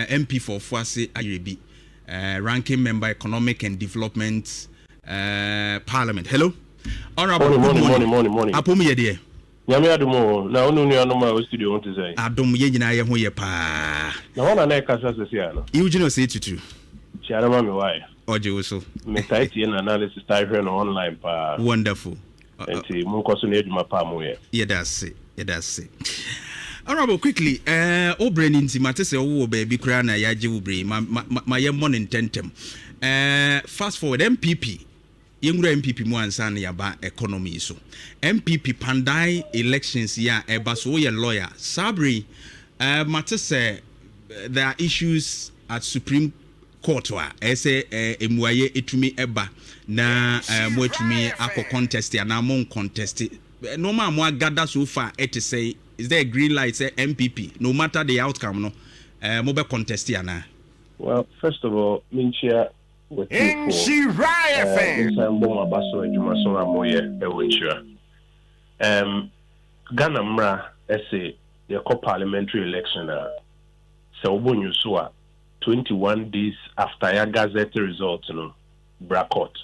MP for Fuase Ayebi, ranking member Economic and Development Parliament. Hello. Honorable. Morning. Apomu ye de. Nyame adumo na onu nua no ma studio won te say. Adom ye nyina ye ho ye pa. Na wona na kasa sesia no. You know say tutu. Chiara ma me why. Oje wo so. Me site and analysis type no online pa. Wonderful. Enti mun ko so na eduma pa mo ye. Yeah, that's it. Honorable, quickly, Obrain intimate say wo baby kra na yaje wo bre ma ye morning tentem. Fast forward MPP. Yengura MPP mu ansa na yaba economy so. MPP Pandai elections ya eba so ye lawyer. Sabri matter say there are issues at Supreme Court wa say emuaye etumi eba na mo etumi akọ contest ya na mo contest. No man mo gather so far it say is there a green light say MPP no matter the outcome no mo be contest ya na. Well, first of all, Nhyira with Nhyira FM. Nsambo abaso adwuma so amoye e Nhyira. Ghana mra say the parliamentary election so obonyu so a 21 days after your gazette results no bra court.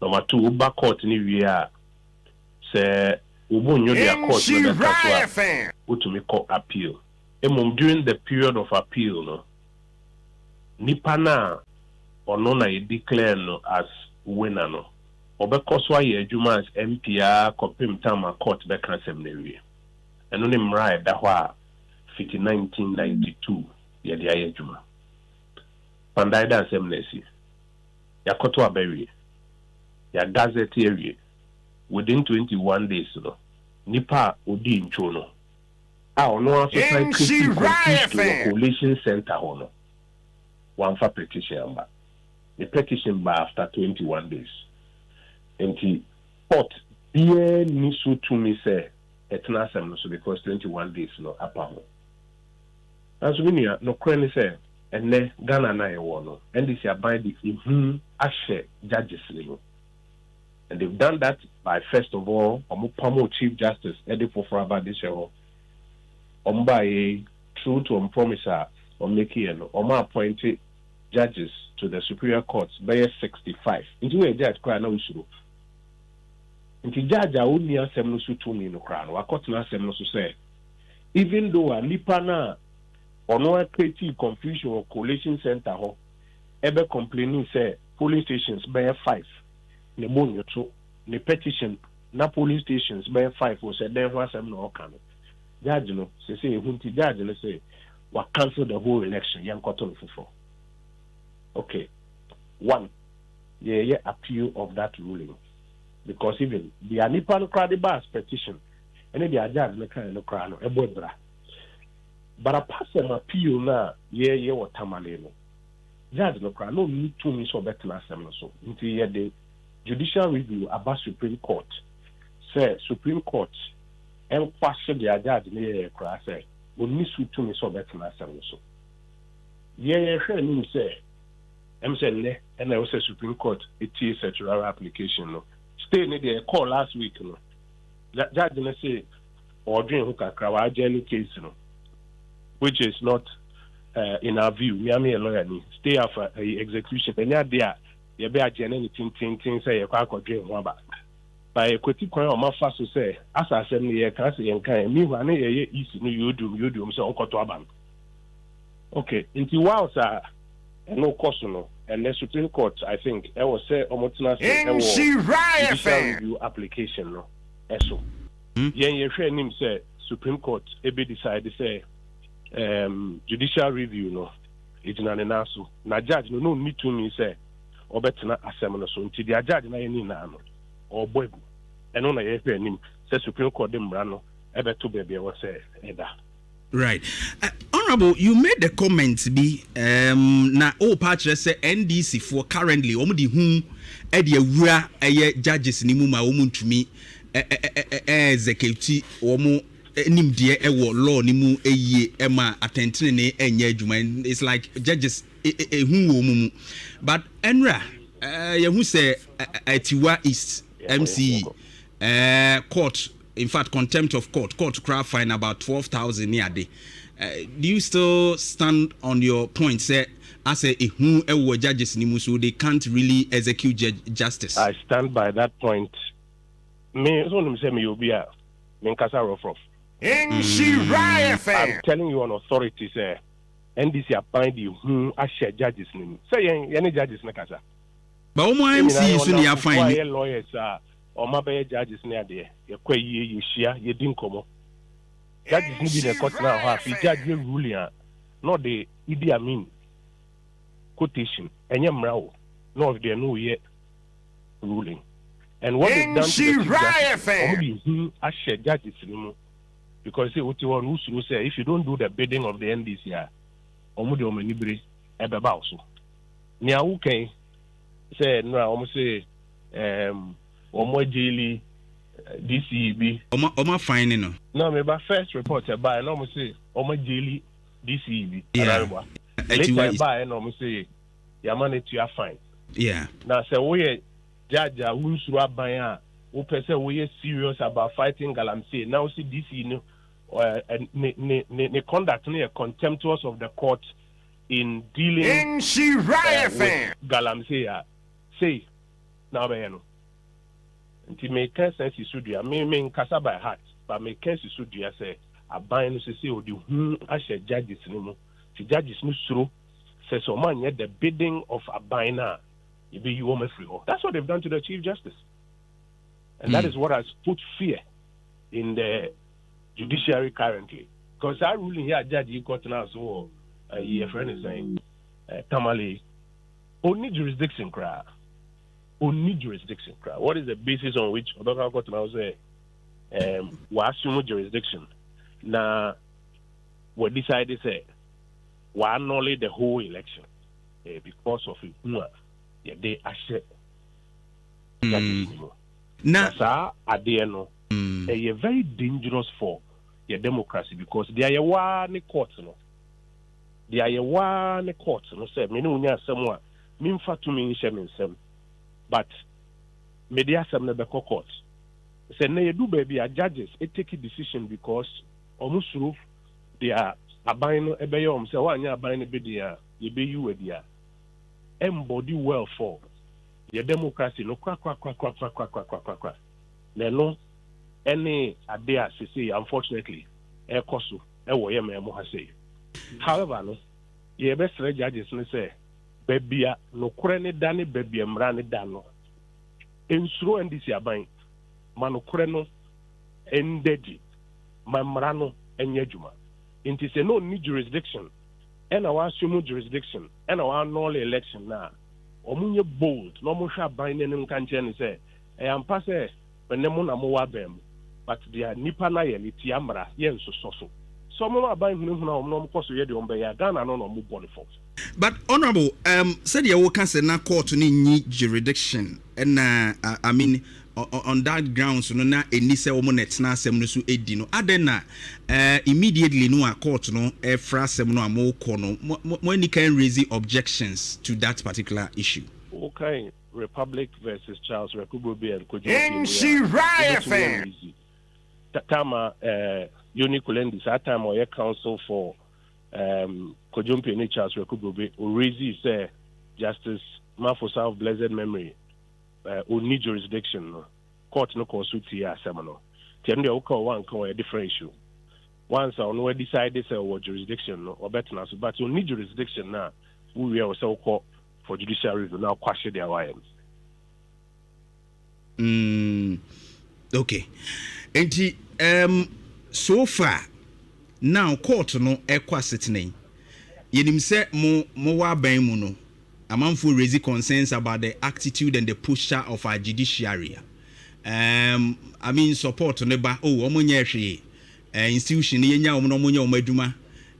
Number 2 back court ni wi a say obonyu their court no that to make appeal. During the period of appeal no nipa na ono na declare no as winner no obekoswa ye adwuma as MPA kopim tama court be kansem na wi eno ne mra da ho a 1992 ye dia ye adwuma pandai da asem na si yakoto abawi ya gazette area within 21 days no nipa odi ncho no a ono asosai coalition center ho no one for petition ba the petition by after 21 days. And the court dear nisu to me say etna sem so because 21 days no apamo. As we no crane say and Ghana na e no and this abide the ashe judges no. And they've done that by first of all Omupamo Chief Justice Edipo Fraba this year true to promiser or make it appointed judges to the Superior Courts by 65. Into a judge cry no issue. Into judge a only assembly to me no crown. Wa court na assembly so say even though a lipana or no creative confusion or collation center ho ever complaining say polling stations by 5 ne monyo to ne petition na polling stations by 5 was said then was assembly no can. Judge no say hunti judge no say wa cancel the whole election yan cotton for. Okay, one, appeal of that ruling because even the Nipan Cradibas petition and the judge no crown a bodra. But a person appeal now, what tamaleno. Judge no crown no need to miss or better last time so. Into the judicial review about Supreme Court. Say Supreme Court and question the judge near cross say will miss to miss or better last time so. Say MSN and I was a Supreme Court it is a application no. Stay in the call last week no. Judge didn't say ordering who can cry any case no, which is not in our view. Me a lawyer ni stay after execution. And there you be anything say you can't dream one back. By a quick coin on my fast to say as I said me can say and can me when easy you do so on to bank. Okay, into while sir. No cost no, and the Supreme Court, I think, I will say Omotina review application no. Eso. Yen him say Supreme Court ebe decide say judicial review no. It's na naso. Na judge no need to me say obetina assembly so until the judge na yen na no or boy. And on a him say Supreme Court dem no ebe to baby was say eda. Right. Honorable, you made the comments be na patch say NDC for currently omudi hu e de awura judges ni mu ma omuntumi executive omo nimde e wo law ni mu eye e ma atentene ne enye adwuma. It's like judges hu wo mu but enra ye hu say Atiwa East MCE court, in fact contempt of court cry fine about 12,000 near day. do you still stand on your point, say, as a who judges so they can't really execute justice? I stand by that point. Me, so say me obia, me nkasa rough. Nhyira FM. I'm telling you on authority, say, NDC appoint you who I share judges name. Say any judges na kasa. But MC so near fine lawyers or my judges near there. You quay you share, you didn't come. Judges need in the court now have the judge ruling, not the Idi Amin quotation, and Yamrao, nor the no yet ruling. And what is done to the chief justice, who I share judges anymore. Because say what you want to say, if you don't do the bidding of the NDC, Omude Omenibre, Ebebaoso. Nia okay. Say no, almost say Omo Daily DCEB. Oma fine no. No, me ba first report by no almost say Omo Daily DCEB. Yeah. Later by no almost say Yamane to your fine. Yeah. Now say we judge who suru aban who person we serious about fighting galamsey. Now see DC no ne conduct a contemptuous of the court in dealing with galamsey. Say now be no nti make sense isu dia me nkasa by heart but make sense isu dia say aban no say odi hu ahye judges ni mu ti judges no suro say so man the bidding of aban na e be you free. That's what they've done to the chief justice, and that is what has put fear in the judiciary currently, because our ruling here judge you got now so your friend is saying Tamale only jurisdiction cry. Only jurisdiction. What is the basis on which Dr. Kotana say we assume jurisdiction? Now we decided say we annul the whole election because of it. They accept. Now, at the end, they are very dangerous for your democracy because they are one court. They are one court. No say me no nya someone me mfa to me nhyem nsem. But media some never court. Say na you do baby a judges take a decision because omusuru they are aban no ebeye say wanya aban no be dia ye be you we dia embody well for your democracy no kwa no any idea say unfortunately e koso e wo ye me mo ha say. However no ye be sere judges no say babia no kure ne dane babia mra ne da no ensuro ndisi aban ma no kure no endedi ma mra no enye adwuma nti say no need jurisdiction and our assume jurisdiction and our annul election na omunye bold no mo hwa aban ne nim kan che ne say e ampa say benemu na mo wa bem but dia nipa na ye ne ti amra ye nsoso so so mo aban hunu na mo koso ye de ombe ya Ghana no mo body fault. But honorable, said you can say na court ni jurisdiction and I mean on that grounds no na enise wo net na asem no so edi no adena immediately no a court no e fra asem no amoko no when you can raise objections to that particular issue. Okay, Republic versus Charles Rekubobe and Kojo. Nhyira FM. Tama Unikulendis that time or counsel for Kojompi and Charles Rekubobe Orezi say Justice Mafosa of blessed memory only jurisdiction court no consult here seminal. Tell me one a different issue. Once I know decided say what jurisdiction or better now, but only jurisdiction now we will also call for judicial review now question their YMs. Okay. And so far now court no ekwa sitting. Yenim say mo wa ban mu no amanfo raise concerns about the attitude and the posture of our judiciary. I mean support neba omonye hwe institution yenya omonye omaduma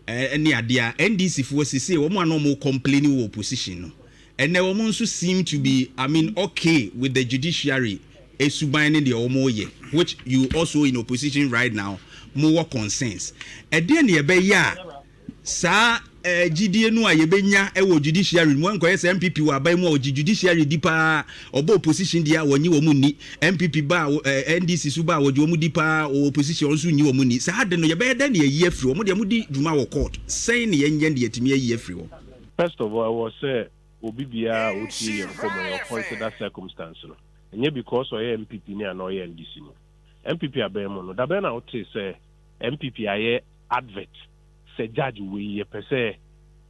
any adia NDC for say omo no mo complaining opposition no. And they also seem to be okay with the judiciary esubaning the omoye, which you also in opposition right now more concerns. And then ye be ya sa GDA no a yebenya ewo judiciary mo nko yes MPP wa ban mu o judiciary dipa obo opposition dia wonyi wo mu ni MPP ba NDC su ba wo wo mu dipa opposition so nyi wo mu ni sa ade no yebe da na yi afri wo mo de mu di dwuma wo court say ne yenye de yetimi yi afri wo. First of all, I was say obibia oti your consider circumstance no enye because o MPP ni and o NDC no MPP abemo no da be na oti say MPP aye advert say judge we ye pese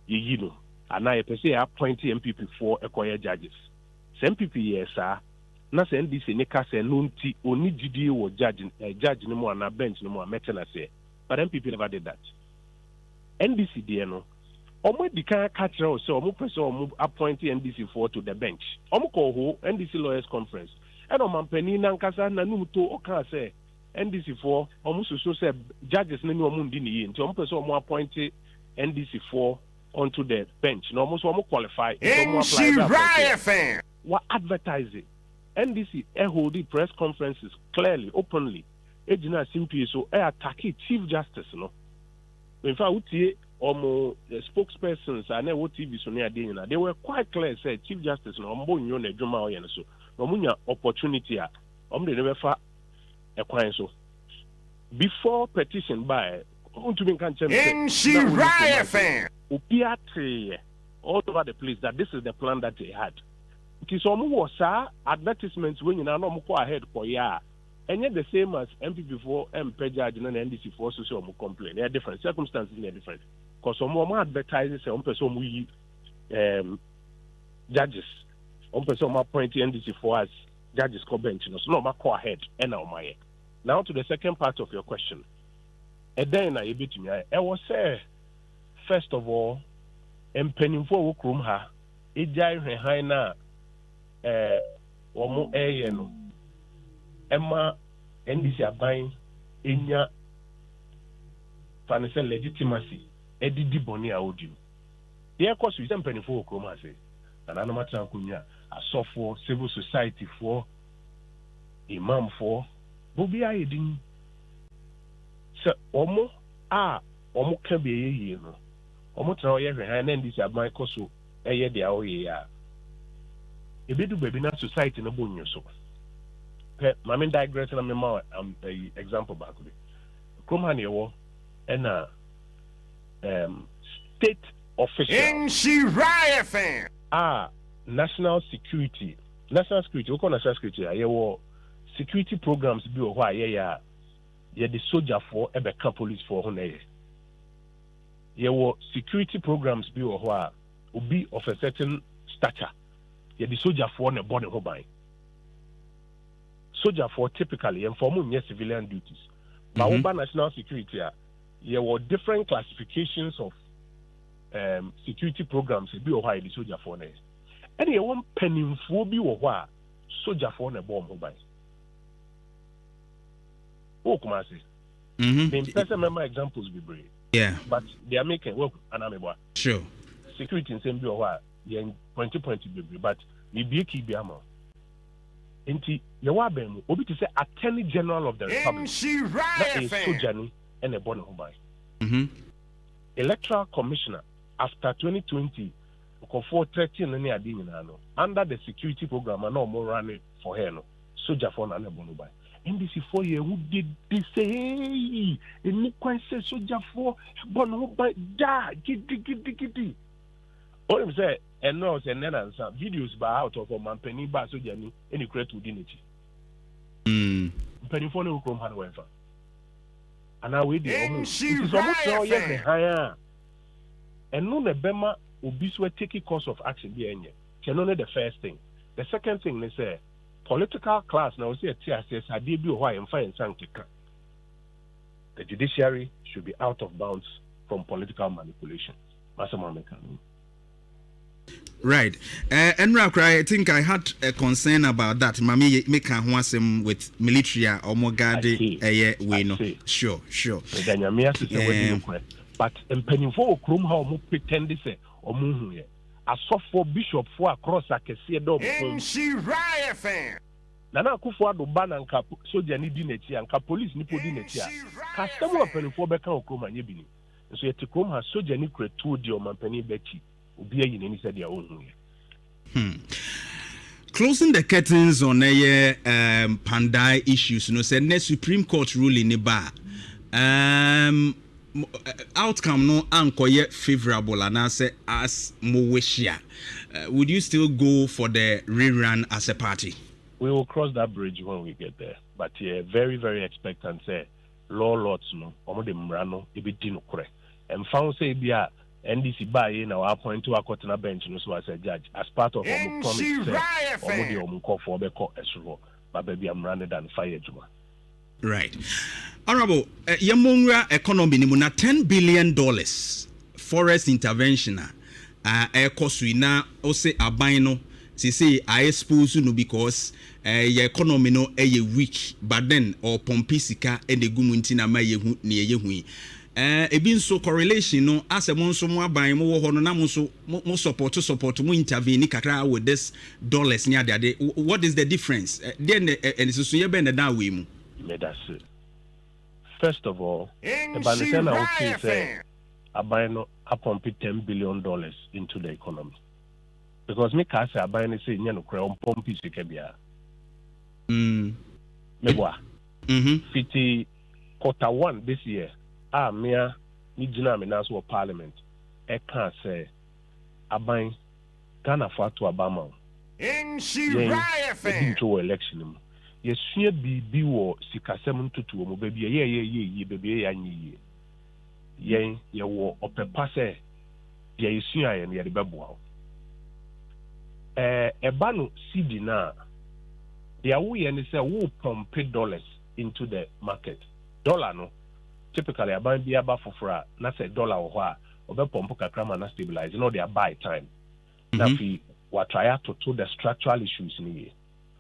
ye no ana ye pese appoint MPP for ekoye judges say MPP yes sir na say NDC ne ka say no nti oni jidie wo judge ni mo na bench ni mo metena say but MPP never did that. NDC dey no omo di kan catch o say omo pese omo appoint NDC for to the bench omo ko ho NDC lawyers conference and o mampani na nkasa na num to o kan say NDC for almost so say judges na omo ndi ni nti omo pese omo appoint NDC for onto the bench no almost omo qualify omo apply what advertise it. NDC hold the press conferences clearly openly ejina simply so attack chief justice no in fact utie omo spokespersons and what TV so near they were quite clear say chief justice no ombo nyo na dwuma o ye no so no munya opportunity a de never fa ekwan so before petition by to be can tell Nhyira fan all over the place that this is the plan that they had. It is almost advertisements when you know no go ahead for ya and yet the same as MPP for judge and NDC for social complaint. They are different circumstances, they are different because some more advertises some person we judges some person appoint NDC for as judges co bench so no go ahead and now to the second part of your question. And then I bit me I was say first of all empenimfo Nkrumah ejai hwan na omo no Emma NDC aban enya financial legitimacy edidi boni audio there cause we sempenny for Nkrumah say na no matter akunya asofo civil society for imam for bobi ayedin se omo ka be ye no omo tra o ye hwan na NDC aban koso eye dia o ye ya ebedu baby na society no bonyo so I mean, digress and I'm example back. Nkrumah newo state officials. Nhyira fan. National security. National security. We call national security. Yewo security programs bi o hwa ye the soldier for ebeka police for ho na ye. Yewo security programs bi o hwa obi of a certain stature. Ye the soldier for na born ho ban. Soldier for typically inform civilian duties. But over national security, there were different classifications of security programs. Be or why the soldier for ne. And you want penny for be or why soldier for ne bomb mobile. Oh, come on, say. The person member examples be brave. Yeah, but they are making work and I'm sure. Security in same be or why you 20 be brave, but we be keep be amount. Enti yewa bemu obi to say Attorney General of the Republic na a soja and a born home Electoral Commissioner after 2020 for 13 and near no under the security program and no more running for her no soja for na born home NDC 4 year who did this say any quite say soja for born home da gidi all him say and no and then answer videos by out of Mampeni ba so jani any create within it. Penny for no Nkrumah however. And now we did almost higher. And no bema obiswe take course of action be any. Can only the first thing. The second thing they say political class now say TSS I did be why and fine sanctica. The judiciary should be out of bounds from political manipulation. Right. Nhyira, I think I had a concern about that. Mami make a wasem with military or more guarded we no. Sure. But empenifo Nkrumah omo pretend say omo hu ye. Asofo bishop for across akese do. Nhyira fan. Nana Akufo-Addo ban anka soja ni di n'echi anka police ni po di n'echi a. Kastem empenifo be kan Nkrumah nye bini. So yet Nkrumah has so geni cretu di omampani beti obi ayi nani said their own. Closing the curtains on a Pandai issues, say next Supreme Court ruling in bar. Outcome no ankoye favorable and answer as Moweshia. Would you still go for the rerun as a party? We will cross that bridge when we get there. But yeah, very, very expectant say law lords no omo de mrano ebedi no kore. And found say bia NDC buy in our appoint to a court na bench no so as a judge as part of our promise say omo de omo call for be call esro but baby I'm running than fire juma. Right. Honorable, Yamunga economy ni muna $10 billion forest intervention ekoswina ose abaino say I expose no because your economy no weak but then or pompisika and the gumuntina ma yehu ne yehu ebi so correlation no as a monso mo aban mo ho no na mo support mo intervene kakra with this dollars near there. What is the difference then and so ye be na da we mu. First of all, Ebanisena would say aban upon $10 billion into the economy. Because me ka say aban say nya no kra on pompi sekebia. Meboa. Fiti Q1 this year. Mea ni jina me na so parliament. E kan say aban Ghana for to Obama. Nhyira FM. Into election mu. Yesua bibi wo sikasem ntutu mo baby ye baby ya nyi ye wo opepa se ye yesua ye ne de beboa eba no cedi na dia wo ye ne se wo pump dollars into the market. Dollar no typically aban bia ba fofora na se dollar wo ho a obe pump kakra ma na stabilize no they buy time. Na fi what try to the structural issues ni ye.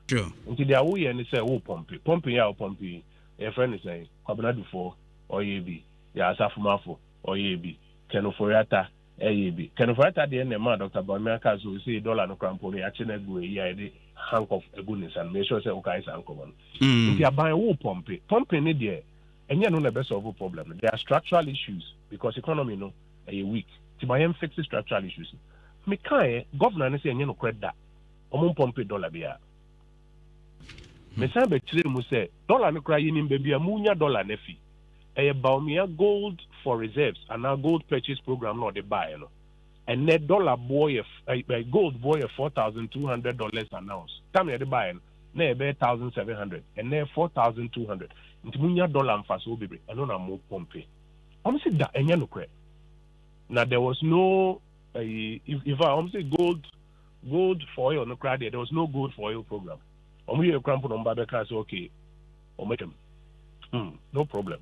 Sure. Until they are we and say, oh, pumping, ya pumping. A friend is saying, Kabinadu for or ye be, ya Safumafo or ye be, Kenoforiata, ye be. Kenoforiata, the end of my Dr. America, so we say dollar no cramponi, actually, go a hank of a goodness and make sure say, okay, it's uncommon. If you are buying, oh, pumping, it and you know the best of all problem. There are structural issues because economy, no, a weak. To buy and fix the structural issues. Me can't governor say, and you know, credit that. Pump dollar beer. Me say be kire mu say dollar no kra yin baby amunya dollar na fi e ba gold for reserves and our gold purchase program no dey buy no and net dollar boy gold boy $4,200 an ounce time dey buy na e be 1,700 and na 4,200 nti munya dollar mfa so bebre eno na mo pompe am say da enya no kra na there was no if I say gold for oil no kra there was no gold for oil program. We a cramp on Babeka, okay, or make him. No problem.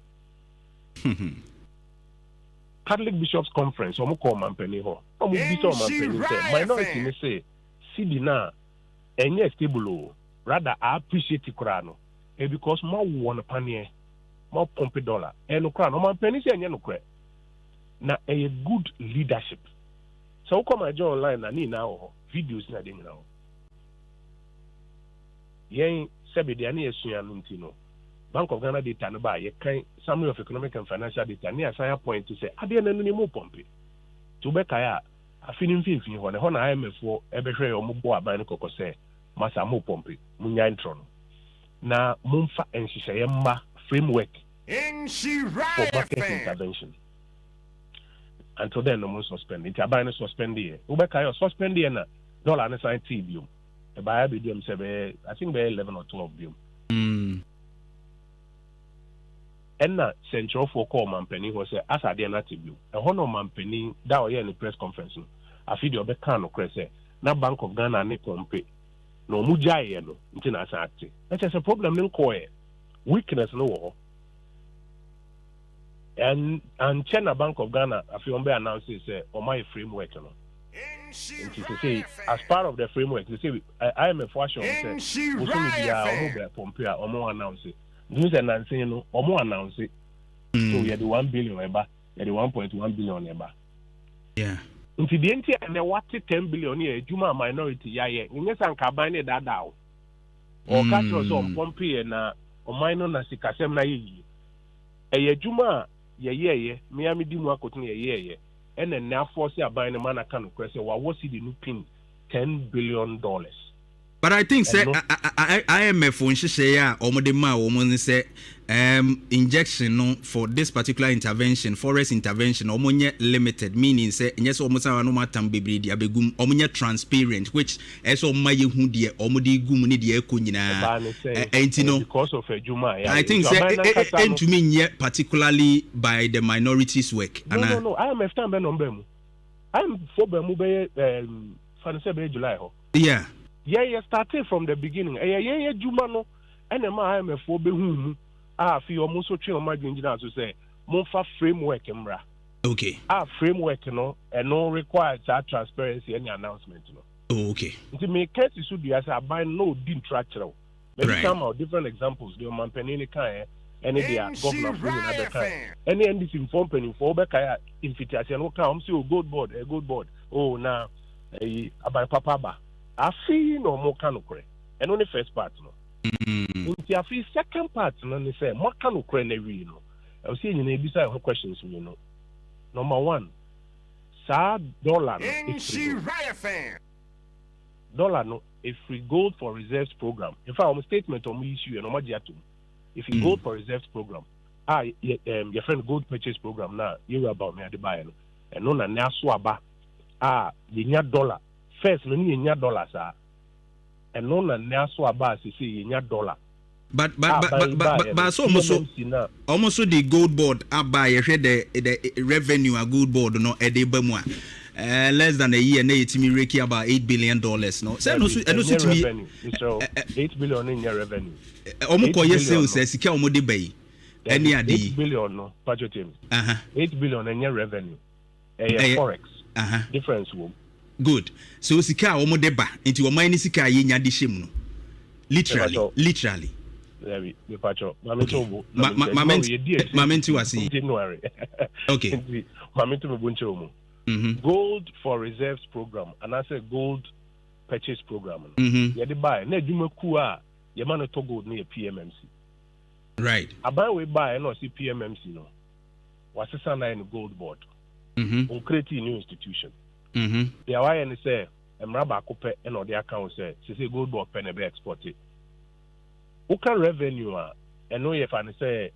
Catholic Bishops Conference, or call Mampeni ho. Minority may say, Sidina, and yes, stable. Rather, I appreciate the Krano, and because more one panier, more pumpy dollar, and no crown, no Mampeni, and no credit. Now, a good leadership. So, come I join online and need now videos na ding now. Yen sebedi ani esua no ntino Bank of Ghana data no ba ye kan summary of economic and financial data ni asaya point to say ade na ni mo pompe to be kaya afini mfimfini ho ne ho na IMF wo ebehwe yo mo bo aban no kokose masa mo pompe munya intro no na mumfa enhyehyɛ mma framework for market intervention until then no mo suspend it aban no suspend here wo be kaya suspend here na dollar na sign tibium the buyer be them say I think be 11 or 12 billion. And na central for call Mampeni was say as ade na tibium. E ho no Mampeni that o in the press conference no. Afi de obe kan no kre say na Bank of Ghana ne pompe. No mu jaye no nti na asa ate. That's a problem nin ko weakness no wo. And China Bank of Ghana afi on be announce say o my framework no. To say, as part of the framework, they say I am a fashion. Nhyira Pompea or announce it. News and saying no, or more announce it. So you had the 1 billion ever, you had the 1.1 billion ever. Yeah. Into the entire and the what 10 billion here, Juma minority, yeah, unless I'm cabane that down. Or catch us on Pompey and or minor Nasikasem na a Juma ye me am di mu akoto ye and then now force ya buy the man can say what was it the new pin $10 billion. But I think say IMF won say ya omode ma omon say injection no for this particular intervention, forest intervention, omonye limited, meaning say yes omosa no matam bebre dia begum omonye transparent, which eso maye hu de omode gum ni de ekọ nyina because of a juma. I think say to me particularly by the minorities work. No, IMF time be number mu. I'm for be mu be fanse be July ho. Yeah. Yeah, started from the beginning. Yeah, Juma no, and the man I'm for behum. Fi almost so train on my engineer to say, Monfa framework, Emra. Okay. Framework, and no requires that transparency, any announcement, Oh, okay. To make cases should be as I buy no din structural. Maybe some of different examples, the man penny kind, any governor in other kind. Any end this inform penny for Becca invitation, no come, see a good board. Oh, now, about Papa. I feel no more canocre, and only first part no. I feel second part no, they say more canocre never no. I'll see you in beside her questions, Number one, $dollar. Dollar no, if we gold for reserves program. In fact, I'm a statement on issue and I'm if you gold for reserves program, your friend gold purchase program now, you about me at the buy and no na swaba the dollar. First, no need $dollars, and no na so about to see $dollar. But so almost the gold board buy the revenue a gold board no less than a year na it me rake about $8 billion no. Say no to me so $8 billion in your revenue. Omo yes sales sika omo de bay. Any ade $8 billion no budget him. $8 billion in your revenue. Forex. Difference wo. Good. So sika omo de ba into omo ni sika ye nya de hyem no. Literally. We pacho. Mamenti wasi. January. Okay. Mamenti mebunche omo. Gold for reserves program and I say gold purchase program. You dey buy na adwuma ku a ye man to gold na PMMC. Right. Aban we buy no see PMMC no. Wasesa na in gold board. On create a new institution. The why and say Emraba Coupe and or the account say gold board pen be exported. Uka revenue and no if I say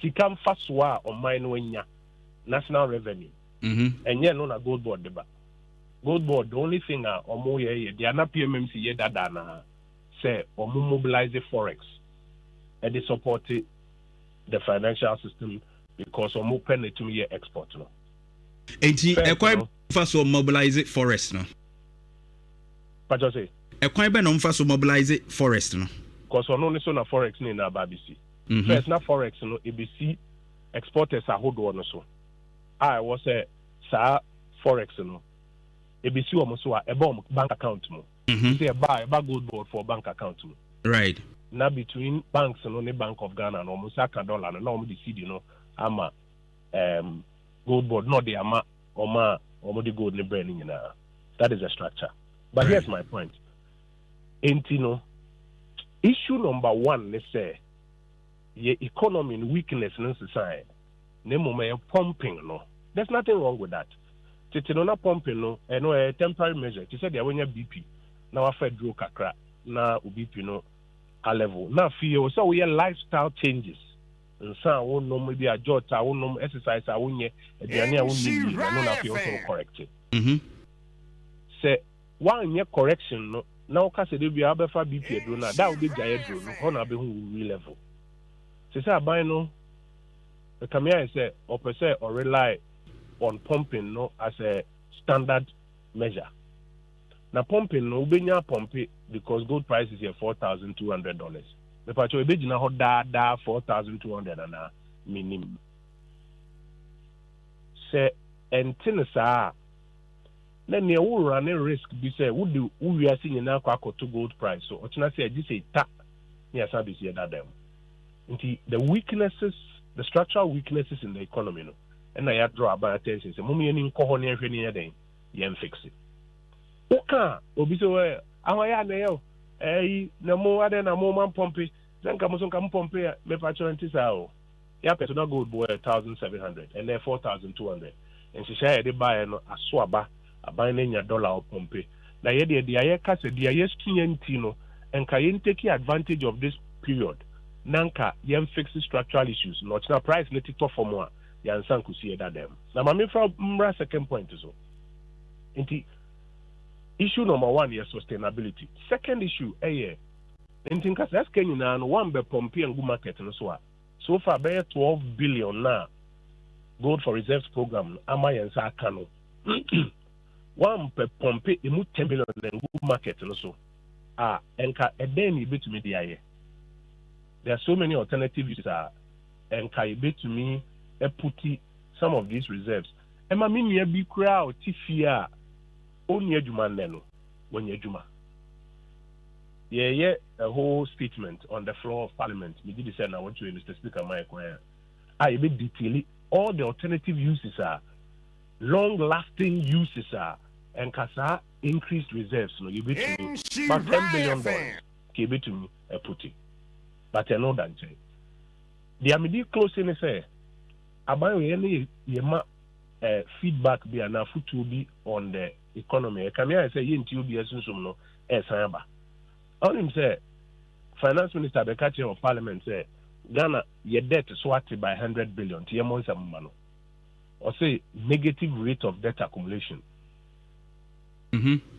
sikam faswa on mine when national revenue. And no na gold board deba. Gold board the only thing omo ye they are not PMMC ye dada na say omo mobilize forex and they support the financial system because omo pen to me export no. Enti ekwan fa so mobilize forest no. Pacho say ekwan be no fa so mobilize forest no. Because ono ni so na forex ni na babisi. First na forex no ABC exporters ahodo no so. I was say sa forex no. ABC omo so a eba bank account mo. Say buy gold board for bank account mo. Right. Now between banks no ne Bank of Ghana and almost $1 no omo the CD no ama gold board no dey ama omo the gold ne brand ni na. That is the structure. But here's my point. Entino issue number one, let's say, the economy weakness in society. Nemo pumping no. There's nothing wrong with that. Titinona pumping no, and no a temporary measure. She said they when your BP. Now I fed drew kakra. Now BP no a level. Now feel so we have lifestyle changes. And so I won't know maybe a jot, I won't know exercise, I won't yet I won't need I don't feel so corrected. Say one year correction no. Now, because they be able to BP do that would be giant drone on a be level. So, say, I know the Camilla say, or per se, or rely on pumping no as a standard measure. Now, pumping no be near pumping because gold price is here $4,200. The patch will be now da $4,200 and a minimum. Say, and Tennessee. Then you will run a risk. Be say, would do we are seeing now to gold price? So, what I say, this is ta. Yes, I be that them. The weaknesses, the structural weaknesses in the economy, no, and I draw about attention. So, mummy any cohon any day, you fix it. Okay, obi so, I am no more than a moment pumping. Then come on, come compare me patronity sao. Yeah, personal gold boy 1,700 and then 4,200. And she said they buy no aswaba a buying in your dollar or pompe. Now yeah, the aye cast the aye tino and can take advantage of this period. Nanka yen fix structural issues. Not na price let it for more. Yan san could see that them. Now my from second point is so. Issue number 1 is sustainability. Second issue, anything because that's Kenya and one be pompe and go market and so far be 12 billion now. Gold for reserves program ama yen sa kano. One per pompe emu 10 billion and go market and so. Enka edeni bit me the there are so many alternative uses enka bit to me put some of these reserves. Ema mi nia bi kra o tifia onye adwuma neno when adwuma. Yeah, a whole statement on the floor of Parliament. We did say, I want to Mr. Speaker, my acquire. I be detail all the alternative uses are long-lasting uses are and kasa increased reserves. No, you be to me, but $10 billion. Give it to me, put it. But I know that. The amidi close in say, about any feedback be enough to be on the economy. Come here, I say, you be as soon no, samba. On him say, Finance Minister Bekachi of Parliament say, Ghana, your debt is swatted by 100 billion. Or say negative rate of debt accumulation.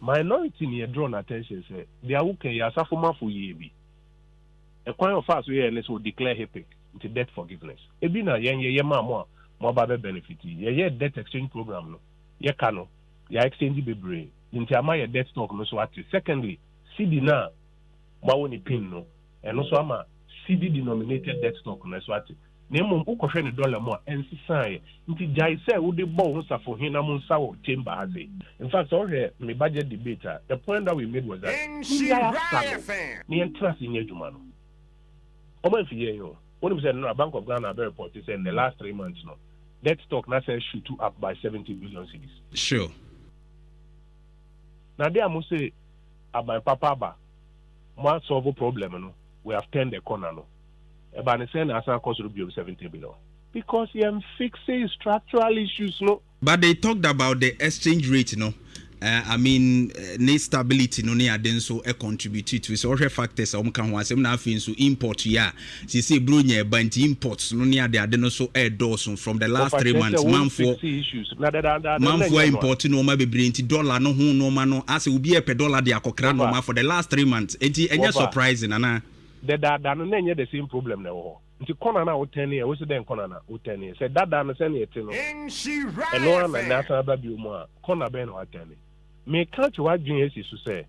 Minority near drawn attention say, they are okay, Yasafuma for yebi. A coin of us we will declare HEPIC into debt forgiveness. Ebina ye more babe benefit. Ye debt exchange program no. Ye kano, ye exchange bebre. Into amaya debt stock no swati. Secondly, CD na mawoni pin no. And also ama CD denominated debt stock no swati. Nemo ukoshe ni dollar more NC nti jai say wo de bo hunsa for hina mun sawo chamber haze. In fact, all here me budget debate the point that we made was that ni entrance in ejuma no. Omo fiye yo. When we said no, Bank of Ghana report is in the last 3 months no. Debt stock now says shoot up by 70 billion cedis. Sure. Now there I must say about papa ba more solve a problem no. We have turned the corner no. But the same as cost will be 70 billion. Because you are fixing structural issues, no. But they talked about the exchange rate, you know. I mean, need stability, no need then so a contribute to so all factors. Can once na fin so import yeah. See say Brunia but imports no need there then so air doors from the last 3 months. Man for importing no ma be bring dollar no hu no ma no as will be a per dollar the akokra no ma for the last 3 months. Enti surprising ana. The the same problem now. Nti corner na o 10 years, we say den corner na o 10 years. Say that na say na no. Nhyira. And no na na ba bi mu a corner be na o 10. Me catch what dream is to say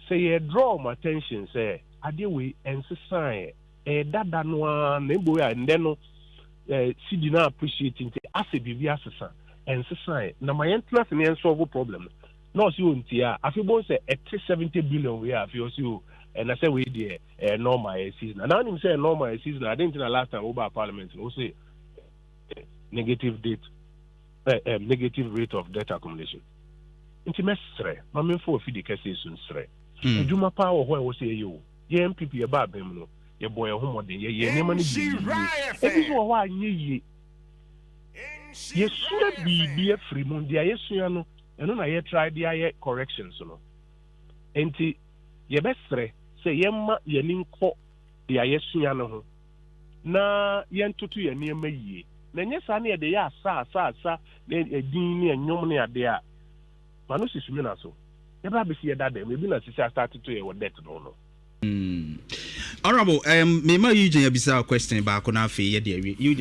you draw my attention say ade we ensesan dada no na ebo ya ndeno CD na appreciate nti ase bibi asesa ensesan na my interest na solve problem no see onti a afebo say 70 billion we have you see and I say we there normal season. And I didn't say normal season. I didn't think the last time over Parliament. We say negative rate of debt accumulation. Intimestre. My main for feed the cases soon stre. Juma power where we say you. Ye MPP ye ba bem no. Ye boy home de ye never ni bi. It is why ye. Ye should be free mon dia ye no. And no ye try dia corrections no. Enti ye bestre say yemma yeninko ya yesua no ho na yentutu ye niam yie na nyesa na ye de ya asa na edin ni enyom na ade a manu sisumi na so ye ba be sie dada me bi na sisi start to ye wo debt no. Honorable, me ma you just bisa question ba ko na afi ye de awie you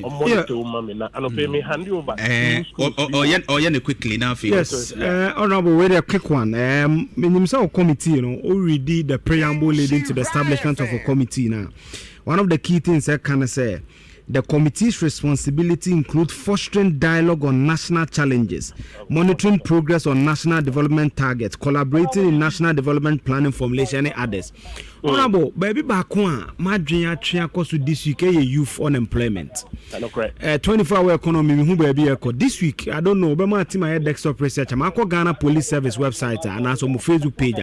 me hand you over yen quickly na afi. Yes, honorable, wait a quick one. Minimum committee, you know, already the preamble leading to the establishment of a committee now. One of the key things I can say, the committee's responsibility include fostering dialogue on national challenges, monitoring progress on national development targets, collaborating in national development planning formulation and others. Honorable, baby back one, my dream cost this week, youth unemployment. 24-hour economy, who baby this week, I don't know, but my team I had desktop research, I'm Ghana Police Service website, and also my Facebook page.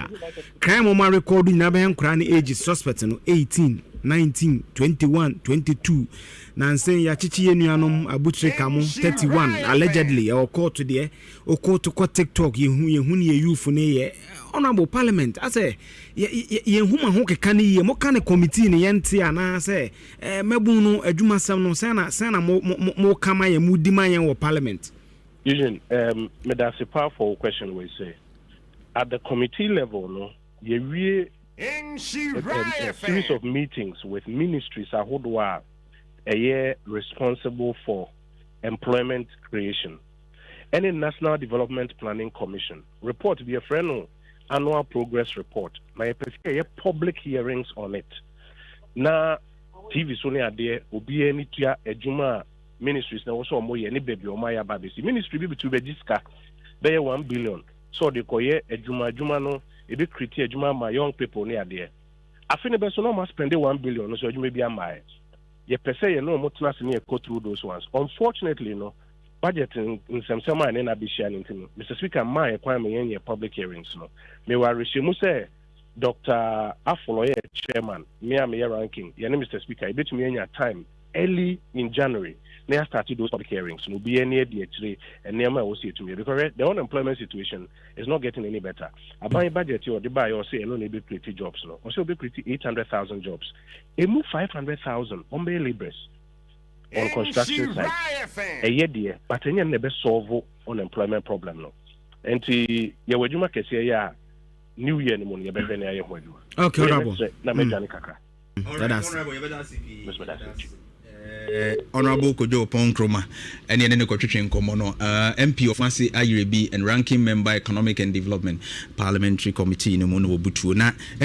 Crime on my recording, Nabahan Crane ages suspects 18, 19, 21, 22. Nansen Yachichi Yanuanum Abutre Kamu 31, allegedly, or court today, or court to court TikTok, you for Honorable Parliament, I say, ye whom hoke can ye, mo can a committee in Yanti, and I say, Mebuno, a Juma Samno Sana, more Kama, and Mudimaya or Parliament. Eugene, that's a powerful question, we say. At the committee level, no, ye really a series of meetings with ministries who are a year responsible for employment creation. Any National Development Planning Commission report be a friend annual progress report. My public hearings on it. Na TV Sony Ade obi any tia ejuma ministries na also mo ye ni baby o ma ya babisi ministry bi to be diska be 1 billion. So they koye ejuma no e be create ejuma ma young people ni ade. Afini be so no ma spend 1 billion no so ejuma bi amae. Ye pese ye no mo tuna se ni go through those ones. Unfortunately no budget in some and then I be sharing into Mr. Speaker, my requirement in public hearings. No, me were reshimu say Dr. Afoloye chairman, me ranking. Your name Mr. Speaker, I bet me in your time early in January. They started those public hearings. No, be any DH3 and near my OC to me because the unemployment situation is not getting any better. I buy budget or the buy or say alone be pretty jobs. No, also be pretty 800,000 jobs. They move 500,000 on the laborers. On construction site, a year dear, but any never solve unemployment problem. No, and to your Wajuma Kessia, ya New Year, money, okay, Honorable Kojo Oppong Nkrumah and the Nkrumah Komono, MP of Masi IRB and ranking member Economic and Development Parliamentary Committee in the Mono Butuna.